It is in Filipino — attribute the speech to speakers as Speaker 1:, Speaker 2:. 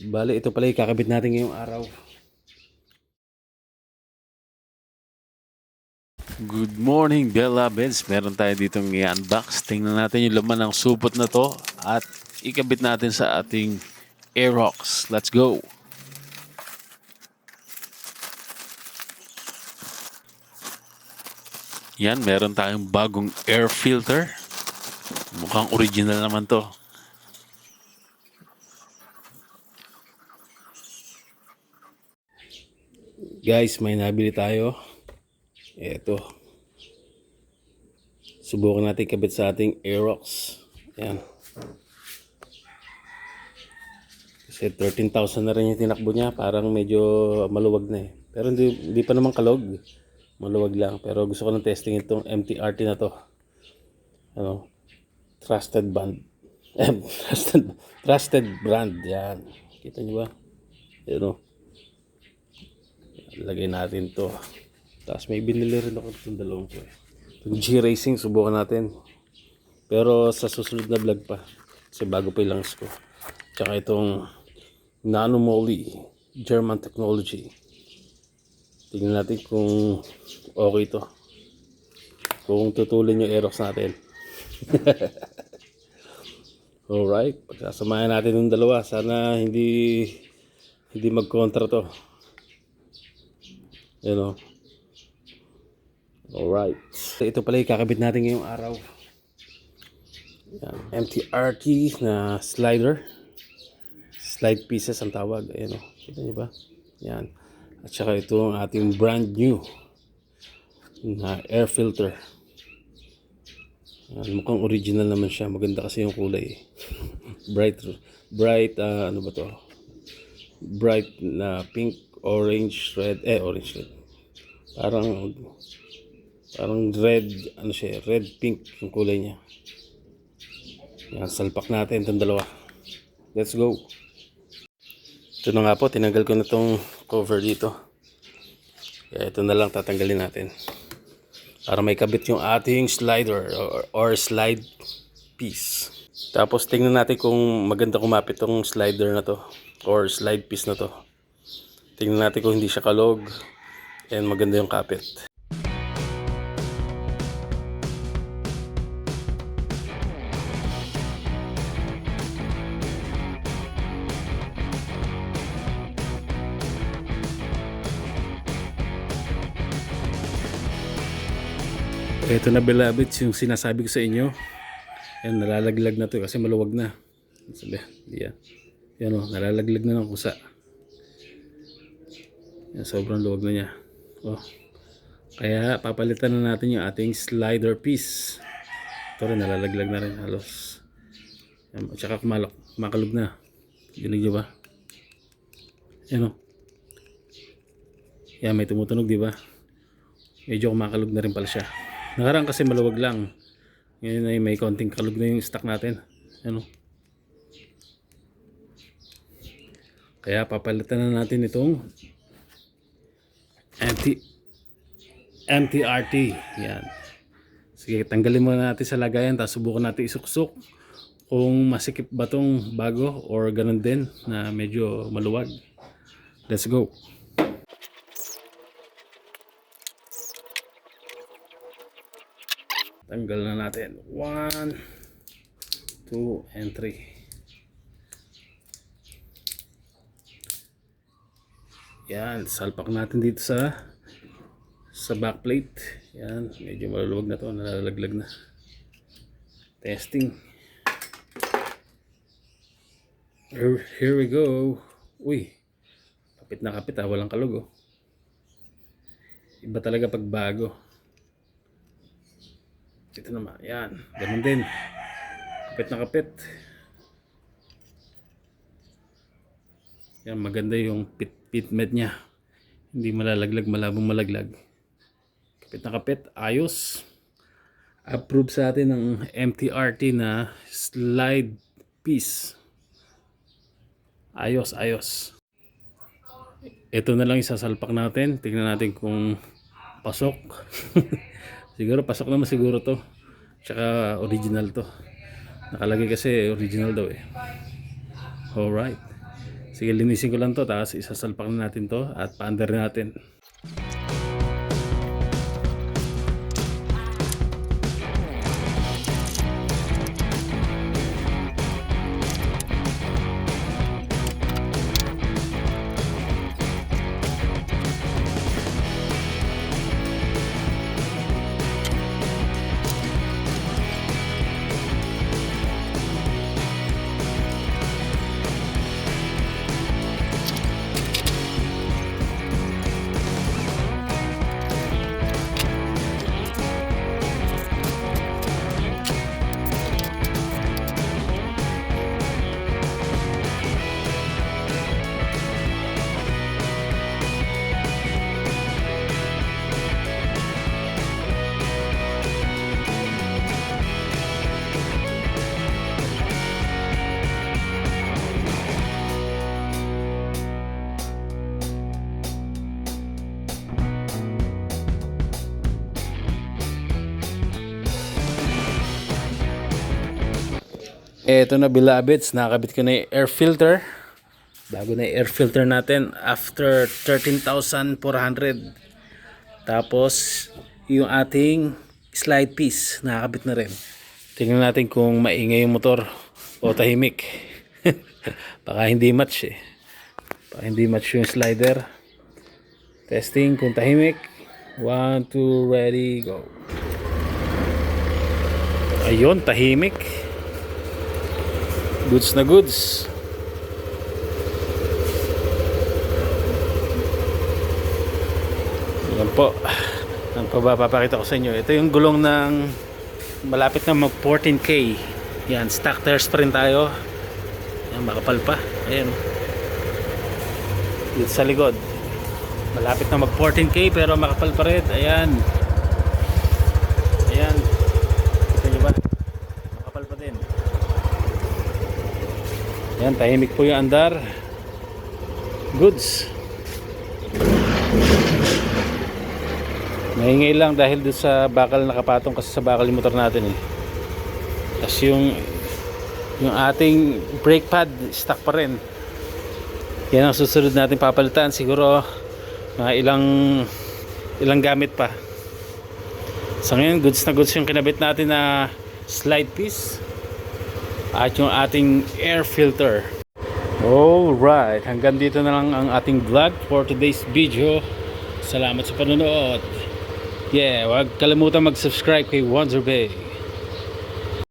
Speaker 1: Bale, ito pala ikakabit natin ngayong araw. Good morning, Beloveds. Meron tayo ditong i-unbox. Tingnan natin yung laman ng supot na to at ikabit natin sa ating Aerox. Let's go! Yan, meron tayong bagong air filter. Mukhang original naman to. Guys, may nabili tayo. Ito. Subukan natin ikabit sa ating Aerox. Yan. Kasi 13,000 na rin yung tinakbo niya. Parang medyo maluwag na eh. Pero hindi pa naman kalog. Maluwag lang. Pero gusto ko ng testing itong MTRT na to. Ano? Trusted brand. Trusted brand. Yan. Kita nyo ba? Yan o. Lagay natin to. Tapos may binili rin ako itong dalawang ko eh. Itong G-Racing. Subukan natin. Pero sa susunod na vlog pa. Kasi bago pa yung lungs ko. Tsaka itong Nanomoly German technology. Tingnan natin kung okay to. Kung tutulin yung Aerox natin. Alright. Pagsasamahan natin yung dalawa. Sana hindi magkontra to. You know. Alright. Ito pala ikakabit natin ngayong araw. Yan. MTRT na slider. Slide pieces ang tawag. Ayan o. Kita nyo ba? Yan. At saka ito ang ating brand new na air filter. Yan. Mukhang original naman siya. Maganda kasi yung kulay. bright ano ba to? Bright na pink, orange, red. Orange red. Parang red, ano siya, red pink yung kulay niya. Yan, salpak natin itong dalawa. Let's go. Ito na nga po, tinanggal ko na itong cover dito. Kaya ito na lang tatanggalin natin. Para may kabit yung ating slider or slide piece. Tapos tingnan natin kung maganda kumapit itong slider na to or slide piece na to. Tingnan natin kung hindi siya kalog and maganda yung kapit. Ito na Beloveds yung sinasabi ko sa inyo. Yan, nalalaglag na to kasi maluwag na. Sabi, yan. Yan o, nalalaglag na ng kusa. Yan, sobrang luwag na niya. Oh. Kaya papalitan na natin yung ating slider piece. Ito rin, nalalaglag na rin halos. Yan, at saka kumakalog na. Ginig nyo ba? Yan o. Yan, may tumutunog, di ba? Medyo kumakalog na rin pala siya. Nakaraan kasi maluwag lang. Ngayon ay may konting kalog na yung stock natin. Ano? Kaya papalitan na natin itong MTRT. Yan. Sige, tanggalin muna natin sa lagayan. Tapos subukan natin isuksok. Kung masikip ba itong bago or ganun din na medyo maluwag. Let's go. Tanggal na natin 1, 2, and 3. Yan, salpak natin dito sa backplate. Yan, medyo maluluwag na to, nalalaglag na. Testing. Here we go. Uy, kapit na kapit walang kalog oh. Iba talaga pag bago. Ito naman, yan, ganun din. Kapit na kapit. Yan, maganda yung pitmed niya. Hindi malalaglag, malabong malaglag. Kapit na kapit, ayos. Approve sa atin ng MTRT na slide piece. Ayos, ayos. Ito na lang isasalpak natin. Tingnan natin kung pasok. Siguro pasok naman siguro to. Tsaka original to. Nakalagay kasi original daw eh. Alright. Sige, linisin ko lang to, tapos isasalpak na natin to at pa-under natin. Eto na beloveds, nakakabit ko na yung air filter. Bago na yung air filter natin after 13,400. Tapos yung ating slide piece nakakabit na rin. Tingnan natin kung maingay yung motor o tahimik. Baka hindi match eh. Baka hindi match yung slider. Testing kung tahimik. 1, 2, ready, go. Ayun, tahimik. Goods na goods. Yan po. Ang papakita ko sa inyo. Ito yung gulong ng malapit na mag 14K. Yan, stock tires pa rin tayo. Yan, makapal pa. Ayan. Dito sa likod. Malapit na mag 14K pero makapal pa rin. Ayan. Ayan. Kita nyo ba? Makapal pa din. Ayan, tahimik po yung andar. Goods. Maingay lang dahil doon sa bakal nakapatong kasi sa bakal yung motor natin eh. Tapos yung ating brake pad stuck pa rin. Yan ang susunod natin papalitan. Siguro mga ilang gamit pa. So ngayon goods na goods yung kinabit natin na slide piece at yung ating air filter. Alright, hanggang dito na lang ang ating vlog for today's video. Salamat sa panonood. Yeah, huwag kalimutan mag-subscribe kay Wonder Bay.